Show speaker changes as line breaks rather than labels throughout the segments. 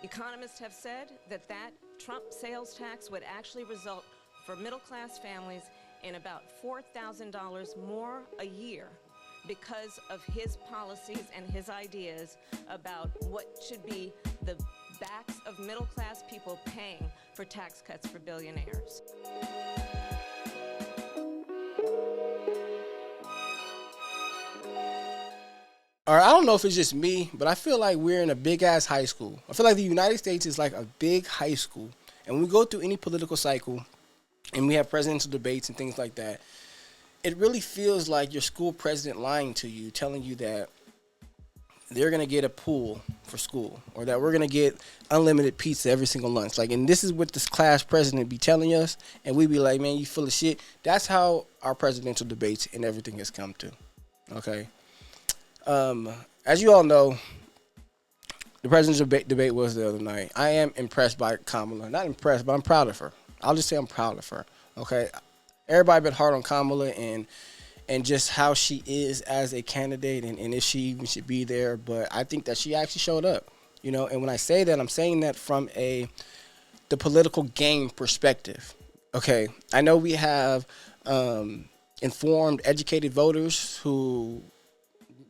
Economists have said that Trump sales tax would actually result for middle-class families in about $4,000 more a year because of his policies and his ideas about what should be the backs of middle-class people paying for tax cuts for billionaires.
Or I don't know if it's just me, but I feel like we're in a big-ass high school. I feel like the United States is like a big high school. And when we go through any political cycle and we have presidential debates and things like that, it really feels like your school president lying to you, telling you that they're going to get a pool for school or that we're going to get unlimited pizza every single lunch. Like, and this is what this class president be telling us, and we be like, man, you full of shit. That's how our presidential debates and everything has come to, okay? As you all know, the president's debate was the other night. I am impressed by Kamala. Not impressed, but I'm proud of her. I'll just say I'm proud of her, okay? Everybody been hard on Kamala and just how she is as a candidate and if she even should be there. But I think that she actually showed up, you know. And when I say that, I'm saying that from the political game perspective, okay? I know we have informed, educated voters who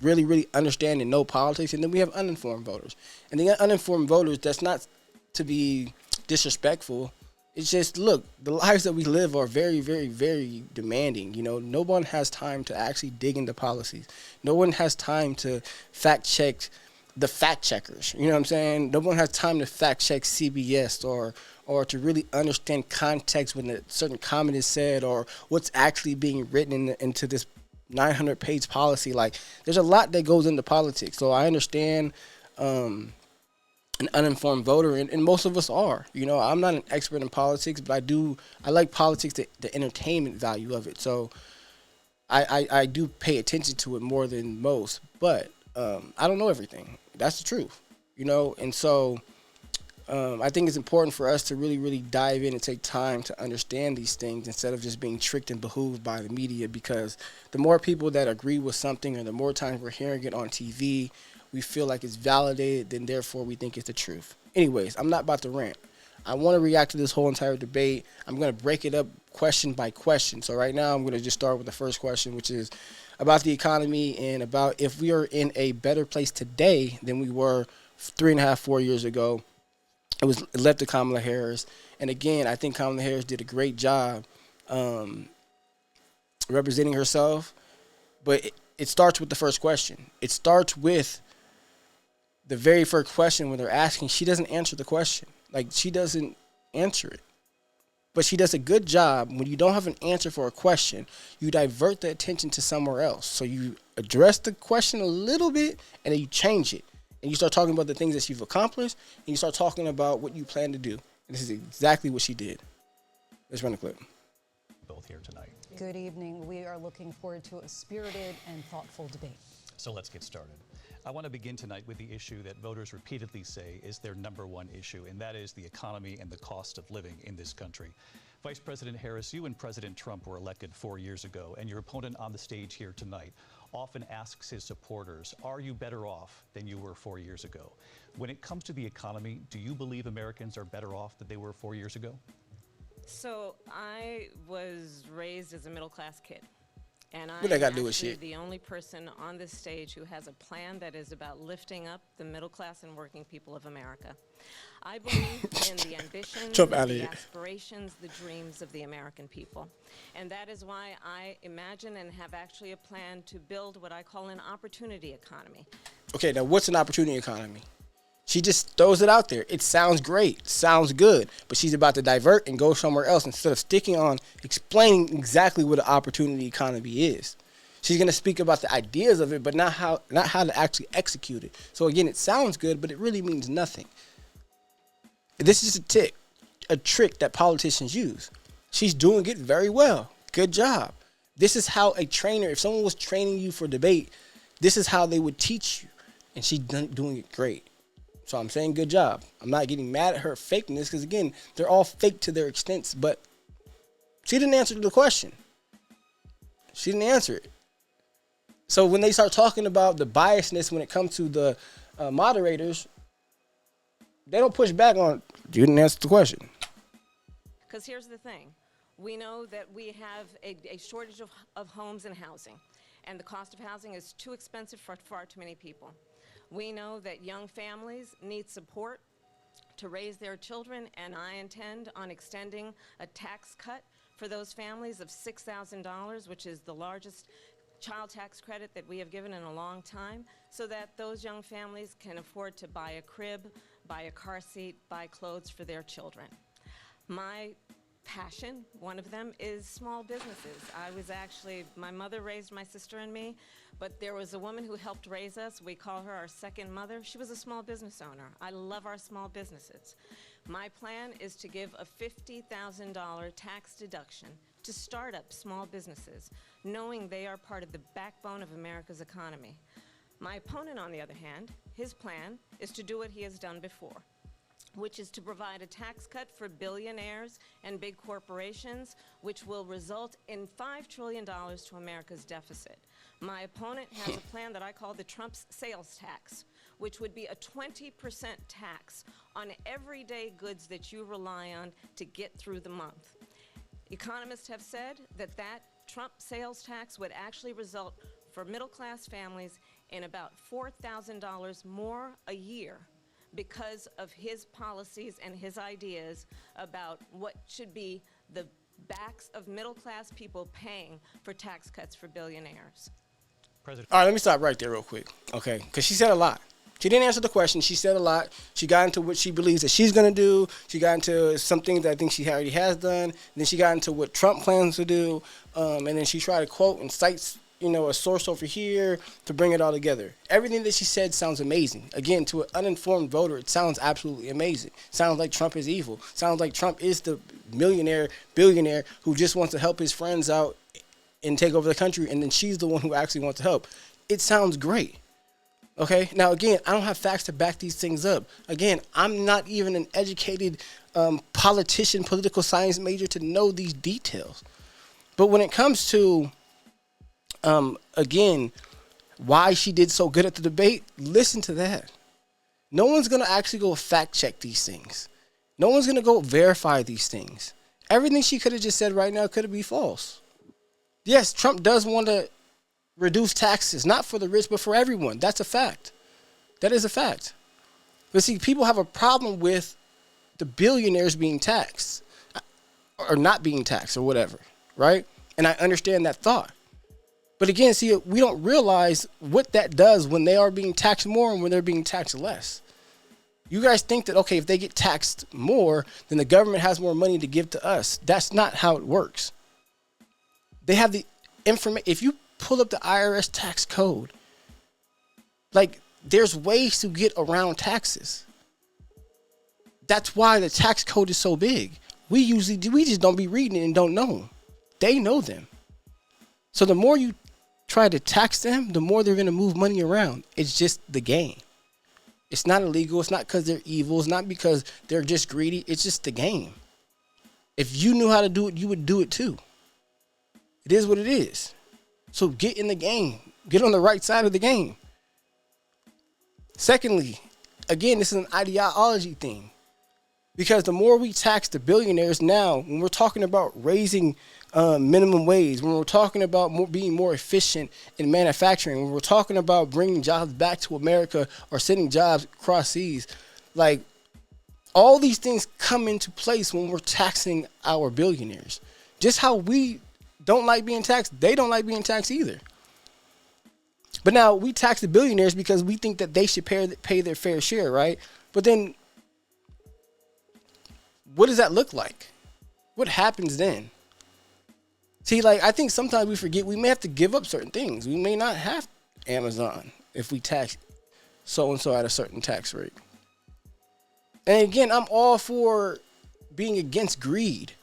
really understand and know politics, and then we have uninformed voters. And the uninformed voters, that's not to be disrespectful. It's just, look, the lives that we live are very demanding. You know, no one has time to actually dig into policies. No one has time to fact check the fact checkers. You know what I'm saying? No one has time to fact check CBS or to really understand context when a certain comment is said or what's actually being written into this 900-page policy. Like, there's a lot that goes into politics. So I understand an uninformed voter, and most of us are. You know, I'm not an expert in politics, but I like politics, the entertainment value of it. So I do pay attention to it more than most, but I don't know everything. That's the truth, you know. And so I think it's important for us to really dive in and take time to understand these things instead of just being tricked and behooved by the media, because the more people that agree with something or the more times we're hearing it on TV, we feel like it's validated, then therefore we think it's the truth. Anyways, I'm not about to rant. I want to react to this whole entire debate. I'm going to break it up question by question. So right now I'm going to just start with the first question, which is about the economy and about if we are in a better place today than we were 3.5, 4 years ago. It left to Kamala Harris. And again, I think Kamala Harris did a great job representing herself. But it starts with the first question. It starts with the very first question when they're asking. She doesn't answer the question. Like, she doesn't answer it. But she does a good job. When you don't have an answer for a question, you divert the attention to somewhere else. So you address the question a little bit, and then you change it. And you start talking about the things that you've accomplished, and you start talking about what you plan to do. And this is exactly what she did. Let's run the clip.
Both here tonight.
Good evening. We are looking forward to a spirited and thoughtful debate.
So let's get started. I want to begin tonight with the issue that voters repeatedly say is their number one issue, and that is the economy and the cost of living in this country. Vice President Harris, you and President Trump were elected 4 years ago, and your opponent on the stage here tonight often asks his supporters, are you better off than you were 4 years ago? When it comes to the economy, do you believe Americans are better off than they were 4 years ago?
So I was raised as a middle-class kid. And
What that got to do
I'm
with
actually
shit?
the only person on this stage who has a plan that is about lifting up the middle class and working people of America. I believe in the ambitions,
Jump outta
the
here.
aspirations, the dreams of the American people. And that is why I imagine and have actually a plan to build what I call an opportunity economy.
Okay, now what's an opportunity economy? She just throws it out there. It sounds great, sounds good, but she's about to divert and go somewhere else instead of sticking on explaining exactly what an opportunity economy is. She's going to speak about the ideas of it, but not how to actually execute it. So again, it sounds good, but it really means nothing. This is a trick that politicians use. She's doing it very well. Good job. This is how a trainer, if someone was training you for debate, this is how they would teach you, and she's doing it great. So I'm saying good job. I'm not getting mad at her fakeness because, again, they're all fake to their extents, but she didn't answer the question. She didn't answer it. So when they start talking about the biasness when it comes to the moderators, They don't push back on, you didn't answer the question.
Because here's the thing. We know that we have a shortage of homes and housing, and the cost of housing is too expensive for far too many people. We know that young families need support to raise their children, and I intend on extending a tax cut for those families of $6,000, which is the largest child tax credit that we have given in a long time, so that those young families can afford to buy a crib, buy a car seat, buy clothes for their children. My passion, one of them, is small businesses. My mother raised my sister and me, but there was a woman who helped raise us. We call her our second mother. She was a small business owner. I love our small businesses. My plan is to give a $50,000 tax deduction to start up small businesses, knowing they are part of the backbone of America's economy. My opponent, on the other hand, his plan is to do what he has done before, which is to provide a tax cut for billionaires and big corporations, which will result in $5 trillion to America's deficit. My opponent has a plan that I call the Trump's sales tax, which would be a 20% tax on everyday goods that you rely on to get through the month. Economists have said that Trump sales tax would actually result for middle-class families in about $4,000 more a year because of his policies and his ideas about what should be the backs of middle-class people paying for tax cuts for billionaires.
President.
All right, let me stop right there real quick, okay? Because she said a lot. She didn't answer the question. She said a lot. She got into what she believes that she's going to do. She got into some things that I think she already has done. And then she got into what Trump plans to do. And then she tried to quote and cite, a source over here to bring it all together. Everything that she said sounds amazing. Again, to an uninformed voter, it sounds absolutely amazing. Sounds like Trump is evil. Sounds like Trump is the billionaire who just wants to help his friends out and take over the country, and then she's the one who actually wants to help. It sounds great. Okay? Now, again, I don't have facts to back these things up. Again, I'm not even an educated politician, political science major to know these details. But when it comes to, again, why she did so good at the debate, listen to that. No one's going to actually go fact check these things. No one's going to go verify these things. Everything she could have just said right now could be false. Yes, Trump does want to reduce taxes, not for the rich, but for everyone. That's a fact. That is a fact. But see, people have a problem with the billionaires being taxed or not being taxed or whatever, right? And I understand that thought. But again, see, we don't realize what that does when they are being taxed more and when they're being taxed less. You guys think that, okay, if they get taxed more, then the government has more money to give to us. That's not how it works. They have the information. If you pull up the IRS tax code, like, there's ways to get around taxes. That's why the tax code is so big. We just don't be reading it and don't know them. They know them. So the more you try to tax them, the more they're going to move money around. It's just the game. It's not illegal. It's not because they're evil. It's not because they're just greedy. It's just the game. If you knew how to do it, you would do it too. It is what it is. So get in the game. Get on the right side of the game. Secondly, again, this is an ideology thing. Because the more we tax the billionaires now, when we're talking about raising minimum wage, when we're talking about being more efficient in manufacturing, when we're talking about bringing jobs back to America or sending jobs across seas, like, all these things come into place when we're taxing our billionaires. Just how we don't like being taxed, they don't like being taxed either. But now we tax the billionaires because we think that they should pay their fair share, right? But then what does that look like? What happens then? See, like, I think sometimes we forget we may have to give up certain things. We may not have Amazon if we tax so-and-so at a certain tax rate. And again, I'm all for being against greed.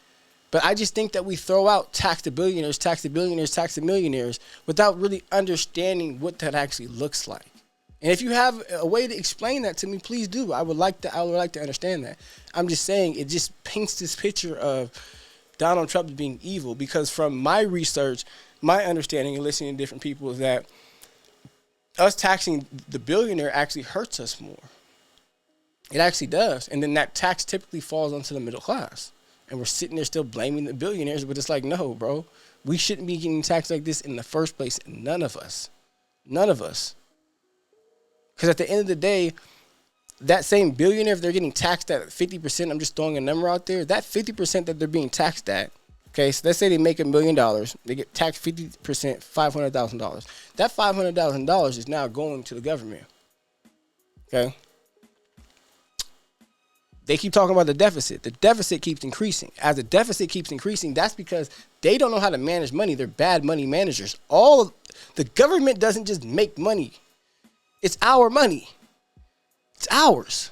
But I just think that we throw out tax the billionaires, tax the billionaires, tax the millionaires without really understanding what that actually looks like. And if you have a way to explain that to me, please do. I would like to understand that. I'm just saying it just paints this picture of Donald Trump being evil, because from my research, my understanding and listening to different people is that us taxing the billionaire actually hurts us more. It actually does. And then that tax typically falls onto the middle class. And we're sitting there still blaming the billionaires, but it's like, no, bro. We shouldn't be getting taxed like this in the first place. None of us. None of us. Because at the end of the day, that same billionaire, if they're getting taxed at 50%, I'm just throwing a number out there, that 50% that they're being taxed at, okay, so let's say they make $1 million, they get taxed 50%, $500,000. That $500,000 is now going to the government, okay? They keep talking about the deficit. The deficit keeps increasing. As the deficit keeps increasing, that's because they don't know how to manage money. They're bad money managers. The government doesn't just make money. It's our money. It's ours.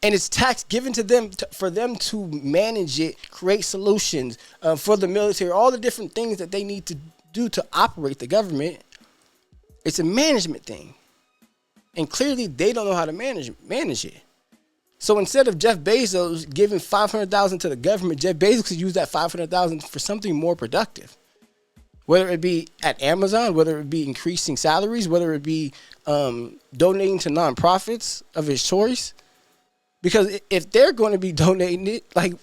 And it's tax given to them for them to manage it, create solutions for the military, all the different things that they need to do to operate the government. It's a management thing. And clearly they don't know how to manage it. So instead of Jeff Bezos giving $500,000 to the government, Jeff Bezos could use that $500,000 for something more productive. Whether it be at Amazon, whether it be increasing salaries, whether it be donating to nonprofits of his choice. Because if they're going to be donating it, like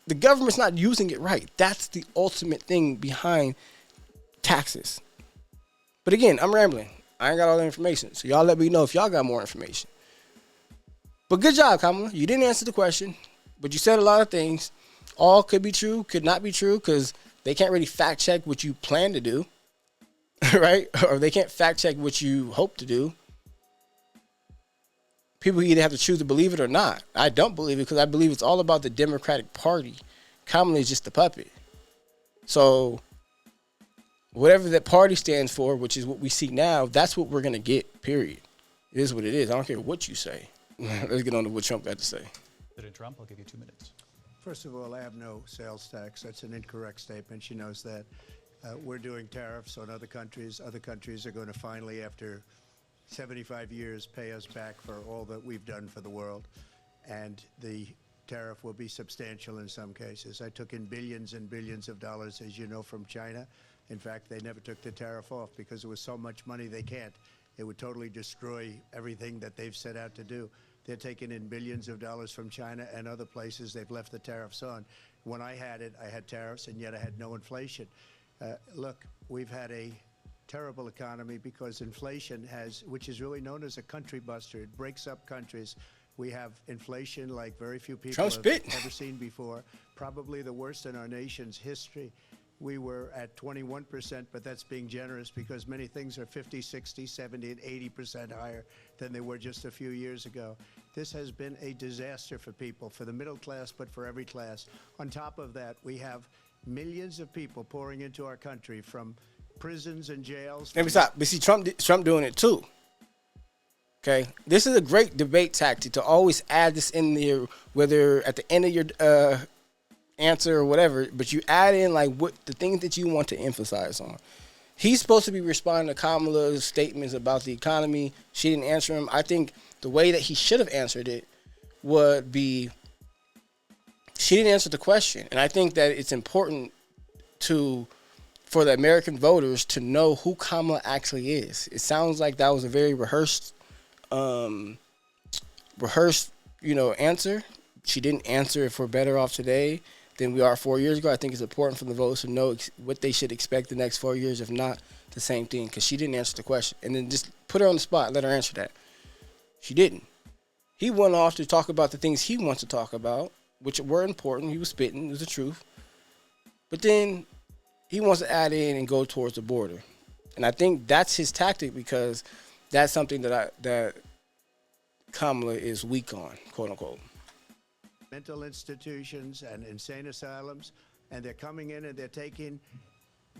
the government's not using it right. That's the ultimate thing behind taxes. But again, I'm rambling. I ain't got all the information. So y'all let me know if y'all got more information. But good job, Kamala. You didn't answer the question, but you said a lot of things. All could be true, could not be true, because they can't really fact check what you plan to do, right? Or they can't fact check what you hope to do. People either have to choose to believe it or not. I don't believe it because I believe it's all about the Democratic Party. Kamala is just a puppet. So whatever that party stands for, which is what we see now, that's what we're going to get, period. It is what it is. I don't care what you say. Let's get on to what Trump had to say.
President Trump, I'll give you 2 minutes.
First of all, I have no sales tax. That's an incorrect statement. She knows that. We're doing tariffs on other countries. Other countries are going to finally, after 75 years, pay us back for all that we've done for the world. And the tariff will be substantial in some cases. I took in billions and billions of dollars, as you know, from China. In fact, they never took the tariff off because it was so much money they can't. It would totally destroy everything that they've set out to do. They're taking in billions of dollars from China and other places. They've left the tariffs on. When I had it, I had tariffs, and yet I had no inflation. Look, we've had a terrible economy because inflation which is really known as a country buster. It breaks up countries. We have inflation like very few people have ever seen before, probably the worst in our nation's history. We were at 21%, but that's being generous because many things are 50, 60, 70, and 80% higher than they were just a few years ago. This has been a disaster for people, for the middle class, but for every class. On top of that, we have millions of people pouring into our country from prisons and jails.
Let me stop. But see, Trump doing it too. Okay? This is a great debate tactic to always add this in there, whether at the end of your answer or whatever, but you add in like what the things that you want to emphasize on. He's supposed to be responding to Kamala's statements about the economy. She didn't answer him. I think the way that he should have answered it would be, she didn't answer the question. And I think that it's important for the American voters to know who Kamala actually is. It sounds like that was a very rehearsed, answer. She didn't answer if we're better off today than we are 4 years ago. I think it's important for the voters to know what they should expect the next 4 years, if not the same thing, because she didn't answer the question. And then just put her on the spot and let her answer that. She didn't. He went off to talk about the things he wants to talk about, which were important. He was spitting. It was the truth. But then he wants to add in and go towards the border. And I think that's his tactic because that's something that Kamala is weak on, quote unquote.
Mental institutions and insane asylums, and they're coming in and they're taking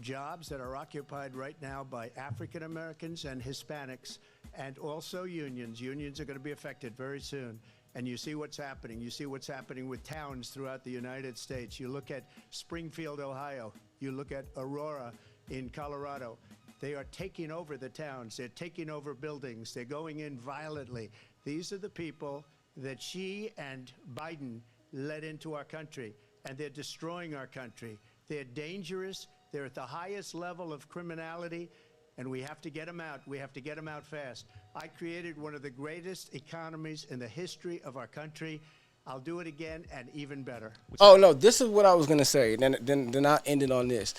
jobs that are occupied right now by African Americans and Hispanics, and also unions. Unions are going to be affected very soon. And you see what's happening. You see what's happening with towns throughout the United States. You look at Springfield, Ohio. You look at Aurora in Colorado. They are taking over the towns. They're taking over buildings. They're going in violently. These are the people that she and Biden led into our country, and they're destroying our country. They're dangerous. They're at the highest level of criminality, and we have to get them out. We have to get them out fast. I created one of the greatest economies in the history of our country. I'll do it again and even better.
Oh, no, this is what I was going to say. Then I'll end it on this.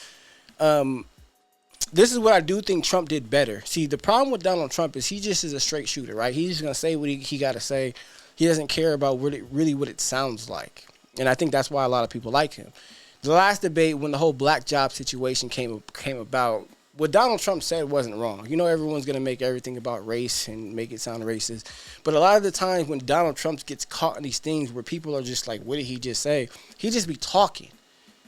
This is what I do think Trump did better. See, the problem with Donald Trump is he just is a straight shooter, right? He's just going to say what he got to say. He doesn't care about what it sounds like. And I think that's why a lot of people like him. The last debate, when the whole black job situation came about, what Donald Trump said wasn't wrong. You know, everyone's going to make everything about race and make it sound racist. But a lot of the times when Donald Trump gets caught in these things where people are just like, what did he just say? He just be talking,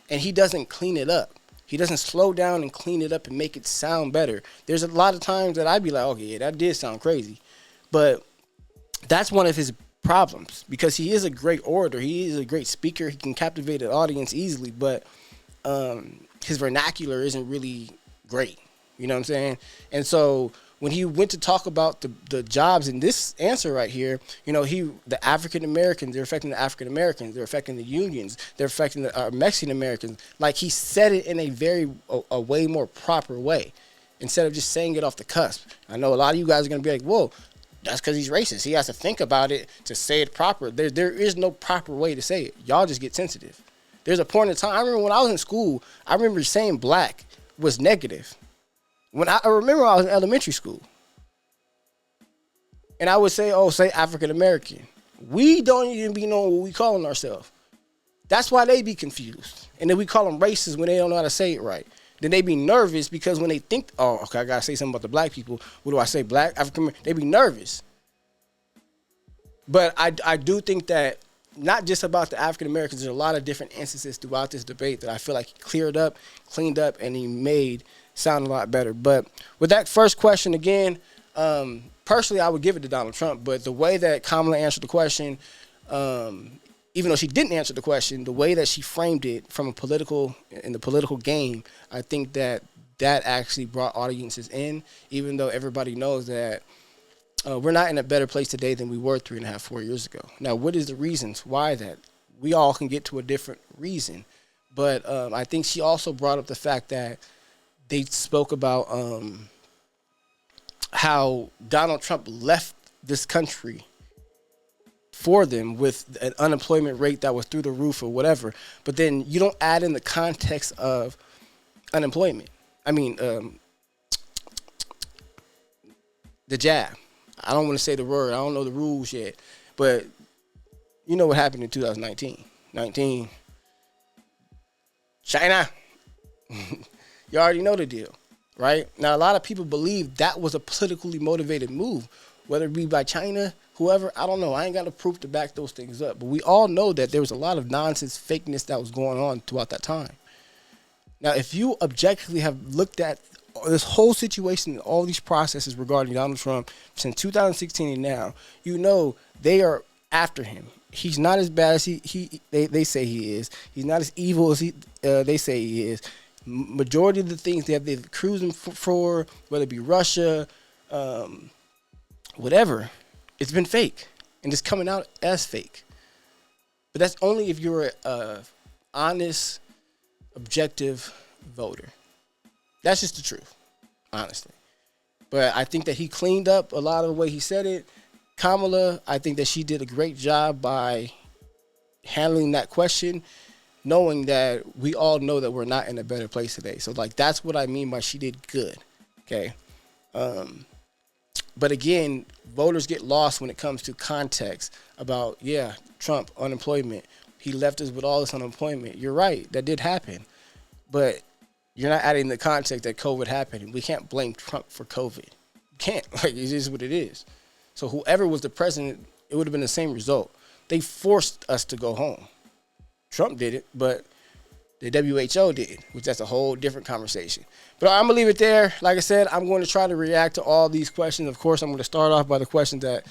and he doesn't clean it up. He doesn't slow down and clean it up and make it sound better. There's a lot of times that I'd be like, okay, yeah, that did sound crazy. But that's one of his problems, because he is a great orator. He is a great speaker. He can captivate an audience easily, but his vernacular isn't really great. You know what I'm saying? And so when he went to talk about the jobs in this answer right here, you know, the African Americans, they're affecting the African Americans, they're affecting the unions, they're affecting the Mexican Americans. Like, he said it in a way more proper way, instead of just saying it off the cusp. I know a lot of you guys are gonna be like, whoa, that's because he's racist. He has to think about it to say it proper. There is no proper way to say it. Y'all just get sensitive. There's a point in time. I remember when I was in school, I remember saying black was negative. When I remember I was in elementary school. And I would say, say African American. We don't even be knowing what we calling ourselves. That's why they be confused. And then we call them racist when they don't know how to say it right. Then they be nervous because when they think, oh, okay, I got to say something about the black people. What do I say? Black, African American? They be nervous. But I do think that not just about the African Americans, there's a lot of different instances throughout this debate that I feel like he cleared up, cleaned up, and he made sound a lot better. But with that first question again, personally, I would give it to Donald Trump. But the way that Kamala answered the question, even though she didn't answer the question, the way that she framed it from in the political game, I think that actually brought audiences in, even though everybody knows that we're not in a better place today than we were 3.5, 4 years ago. Now, what is the reasons why that? We all can get to a different reason. But I think she also brought up the fact that they spoke about how Donald Trump left this country for them with an unemployment rate that was through the roof or whatever. But then you don't add in the context of unemployment. I mean, the jab. I don't want to say the word. I don't know the rules yet. But you know what happened in 2019. China. You already know the deal, right? Now, a lot of people believe that was a politically motivated move, whether it be by China, whoever, I don't know. I ain't got the proof to back those things up. But we all know that there was a lot of nonsense, fakeness that was going on throughout that time. Now, if you objectively have looked at this whole situation and all these processes regarding Donald Trump since 2016 and now, you know they are after him. He's not as bad as they say he is. He's not as evil as they say he is. Majority of the things that they've accused him for, whether it be Russia, whatever, it's been fake. And it's coming out as fake. But that's only if you're a honest, objective voter. That's just the truth, honestly. But I think that he cleaned up a lot of the way he said it. Kamala, I think that she did a great job by handling that question, knowing that we all know that we're not in a better place today. So, like, that's what I mean by she did good, okay? But again, voters get lost when it comes to context about, yeah, Trump, unemployment. He left us with all this unemployment. You're right, that did happen. But you're not adding the context that COVID happened. We can't blame Trump for COVID. You can't. Like, it is what it is. So whoever was the president, it would have been the same result. They forced us to go home. Trump did it, but the WHO did, which that's a whole different conversation. But I'm going to leave it there. Like I said, I'm going to try to react to all these questions. Of course, I'm going to start off by the questions that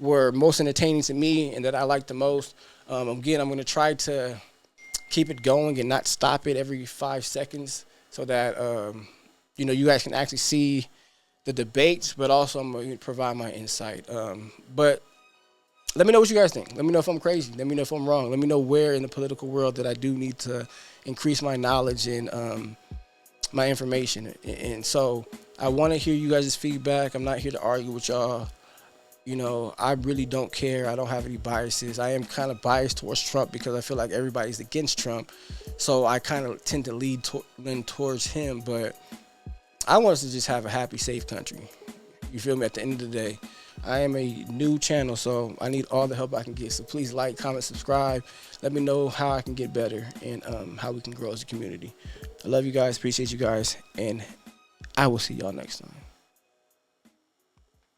were most entertaining to me and that I liked the most. Again, I'm going to try to keep it going and not stop it every 5 seconds so that, you guys can actually see the debates, but also I'm going to provide my insight. But let me know what you guys think. Let me know if I'm crazy. Let me know if I'm wrong. Let me know where in the political world that I do need to increase my knowledge and my information. And so I want to hear you guys' feedback. I'm not here to argue with y'all. You know, I really don't care. I don't have any biases. I am kind of biased towards Trump because I feel like everybody's against Trump. So I kind of tend to lean towards him. But I want us to just have a happy, safe country. You feel me? At the end of the day, I am a new channel, so I need all the help I can get. So please like, comment, subscribe. Let me know how I can get better and how we can grow as a community. I love you guys. Appreciate you guys. And I will see y'all next time.